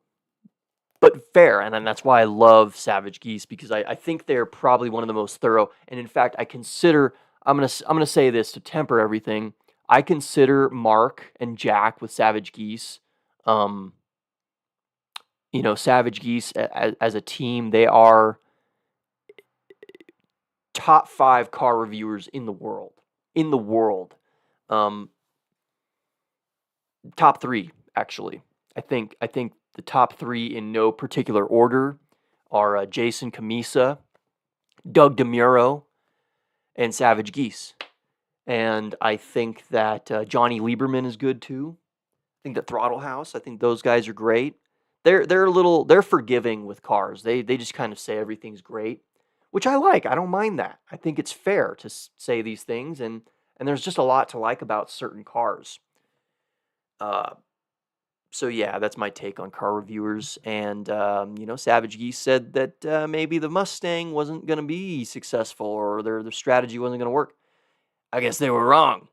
but fair. And then that's why I love Savage Geese, because I think they're probably one of the most thorough. And in fact, I'm gonna say this to temper everything. I consider Mark and Jack with Savage Geese, Savage Geese as a team, they are top 5 car reviewers in the world. Top 3 actually. I think the top 3 in no particular order are Jason Camisa, Doug DeMuro, and Savage Geese. And I think that Johnny Lieberman is good too. I think the Throttle House, I think those guys are great. They're forgiving with cars. They just kind of say everything's great, which I like. I don't mind that. I think it's fair to say these things, and there's just a lot to like about certain cars. So yeah, that's my take on car reviewers. And Savage Geese said that maybe the Mustang wasn't going to be successful, or their strategy wasn't going to work. I guess they were wrong.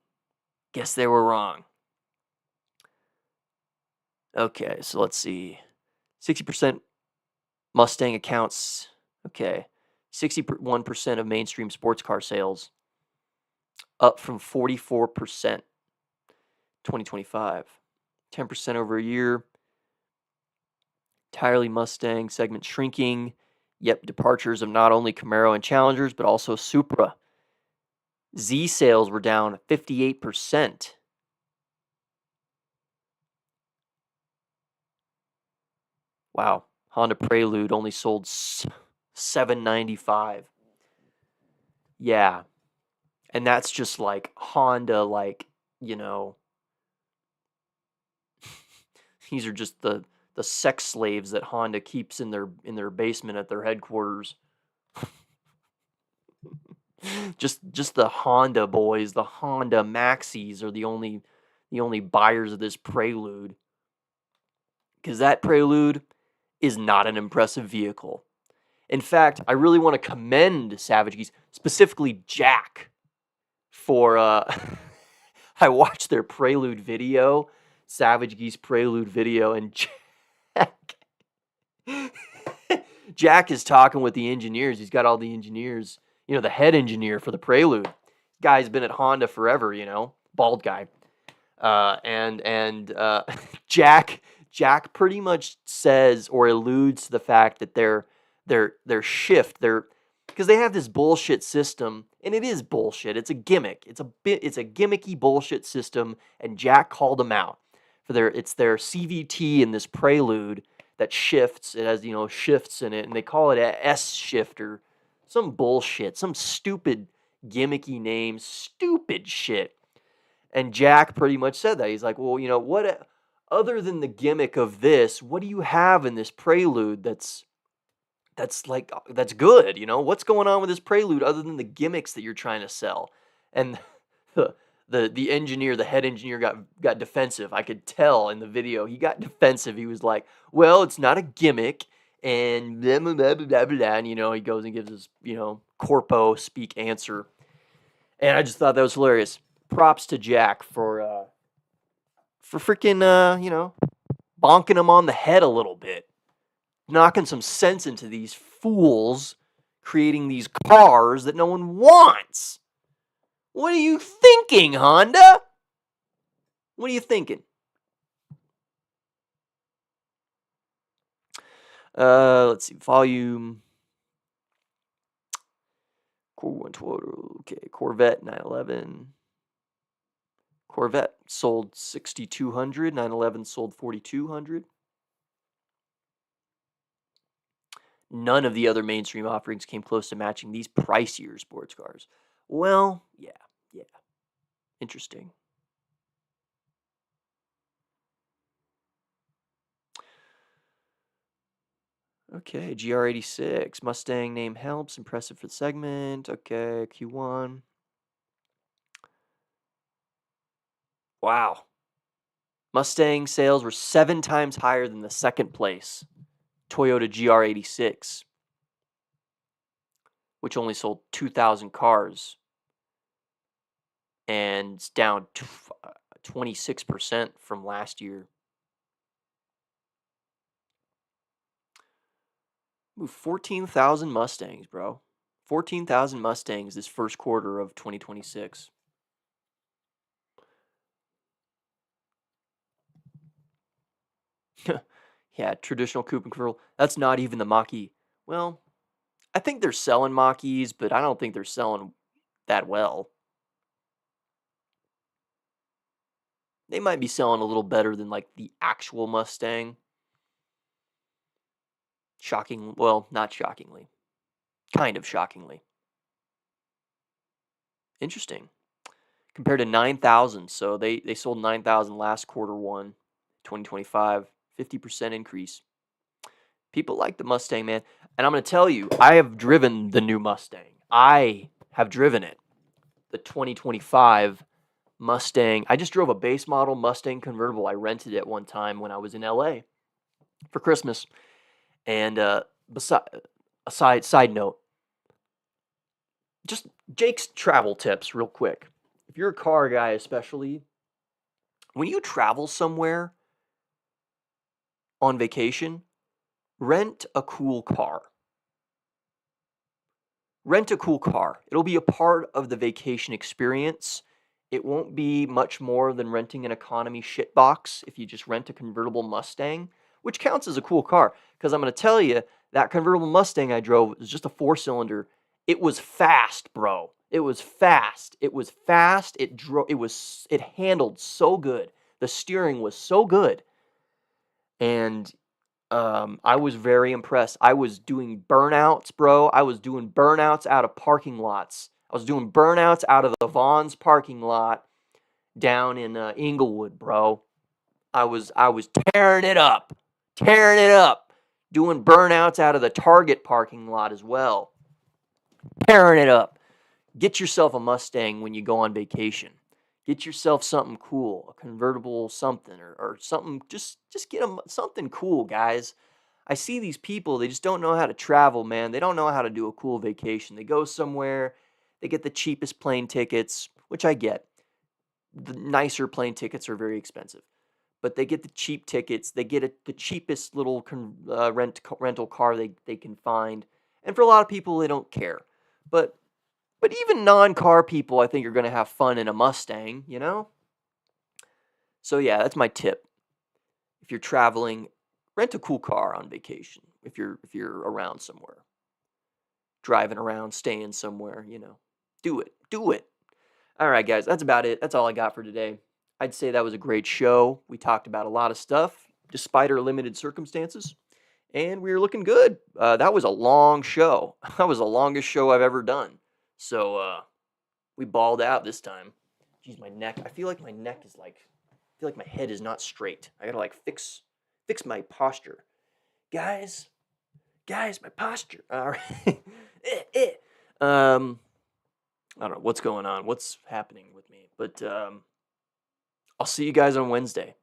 Okay, so let's see. 60% Mustang accounts. Okay, 61% of mainstream sports car sales, up from 44% 2025. 10% over a year. Entirely Mustang segment shrinking. Yep, departures of not only Camaro and Challengers, but also Supra. Z sales were down 58%. Wow. Honda Prelude only sold 795. Yeah. And that's just like Honda, these are just the sex slaves that Honda keeps in their basement at their headquarters. just the Honda boys, the Honda Maxis are the only buyers of this Prelude. Because that Prelude is not an impressive vehicle. In fact, I really want to commend Savage Geese, specifically Jack, for I watched their Prelude video, Savage Geese Prelude video, and Jack is talking with the engineers. He's got all the engineers, the head engineer for the Prelude. Guy's been at Honda forever, bald guy. And Jack pretty much says or alludes to the fact that their shift, because they have this bullshit system, and it is bullshit. It's a gimmick. It's a gimmicky bullshit system, and Jack called them out for their CVT in this Prelude that shifts. It has shifts in it, and they call it a S shifter. Some bullshit, some stupid gimmicky name, stupid shit. And Jack pretty much said that. He's like, well, what other than the gimmick of this, what do you have in this Prelude that's good? What's going on with this Prelude other than the gimmicks that you're trying to sell? And the engineer, the head engineer got defensive. I could tell in the video. He got defensive. He was like, "Well, it's not a gimmick." And blah, blah, blah, blah, blah, and he goes and gives his, corpo speak answer. And I just thought that was hilarious. Props to Jack for freaking bonking him on the head a little bit. Knocking some sense into these fools creating these cars that no one wants. What are you thinking, Honda? What are you thinking? Let's see. Volume. Okay, Corvette 911. Corvette sold 6,200. 911 sold 4,200. None of the other mainstream offerings came close to matching these pricier sports cars. Well, yeah. Interesting. Okay, GR86. Mustang name helps. Impressive for the segment. Okay, Q1. Wow. Mustang sales were 7 times higher than the second place Toyota GR86, which only sold 2,000 cars and it's down 26% from last year. Ooh, 14,000 Mustangs, bro. 14,000 Mustangs this first quarter of 2026. Yeah, traditional coupe and convertible. That's not even the Mach-E. Well, I think they're selling Mach-E's, but I don't think they're selling that well. They might be selling a little better than like the actual Mustang. Shocking. Well, not shockingly. Kind of shockingly. Interesting. Compared to 9,000. So they sold 9,000 last quarter one, 2025. 50% increase. People like the Mustang, man. And I'm going to tell you, I have driven the new Mustang. I have driven it. The 2025 Mustang. I just drove a base model Mustang convertible. I rented it one time when I was in LA for Christmas. And side note, just Jake's travel tips real quick. If you're a car guy especially, when you travel somewhere on vacation, rent a cool car. Rent a cool car. It'll be a part of the vacation experience. It won't be much more than renting an economy shitbox if you just rent a convertible Mustang, which counts as a cool car. Because I'm going to tell you, that convertible Mustang I drove was just a 4-cylinder. It was fast, bro. It was fast. It was fast. It handled so good. The steering was so good. And I was very impressed. I was doing burnouts, bro. I was doing burnouts out of parking lots. I was doing burnouts out of the Vaughn's parking lot down in Inglewood, bro. I was tearing it up, doing burnouts out of the Target parking lot as well, tearing it up. Get yourself a Mustang when you go on vacation. Get yourself something cool, a convertible something, or something. Just get them something cool, guys. I see these people, they just don't know how to travel, man. They don't know how to do a cool vacation. They go somewhere, they get the cheapest plane tickets, which I get. The nicer plane tickets are very expensive. But they get the cheap tickets. They get the cheapest little rental car they can find. And for a lot of people, they don't care. But even non-car people, I think, are going to have fun in a Mustang, you know? So yeah, that's my tip. If you're traveling, rent a cool car on vacation. If you're around somewhere, driving around, staying somewhere, do it. All right, guys, that's about it. That's all I got for today. I'd say that was a great show. We talked about a lot of stuff, despite our limited circumstances, and we were looking good. That was a long show. That was the longest show I've ever done. So we balled out this time. Jeez, my neck. I feel like my neck is I feel like my head is not straight. I gotta fix my posture. Guys, my posture. All right. I don't know what's going on, what's happening with me. But I'll see you guys on Wednesday.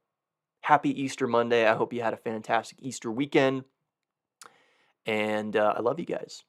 Happy Easter Monday. I hope you had a fantastic Easter weekend. And I love you guys.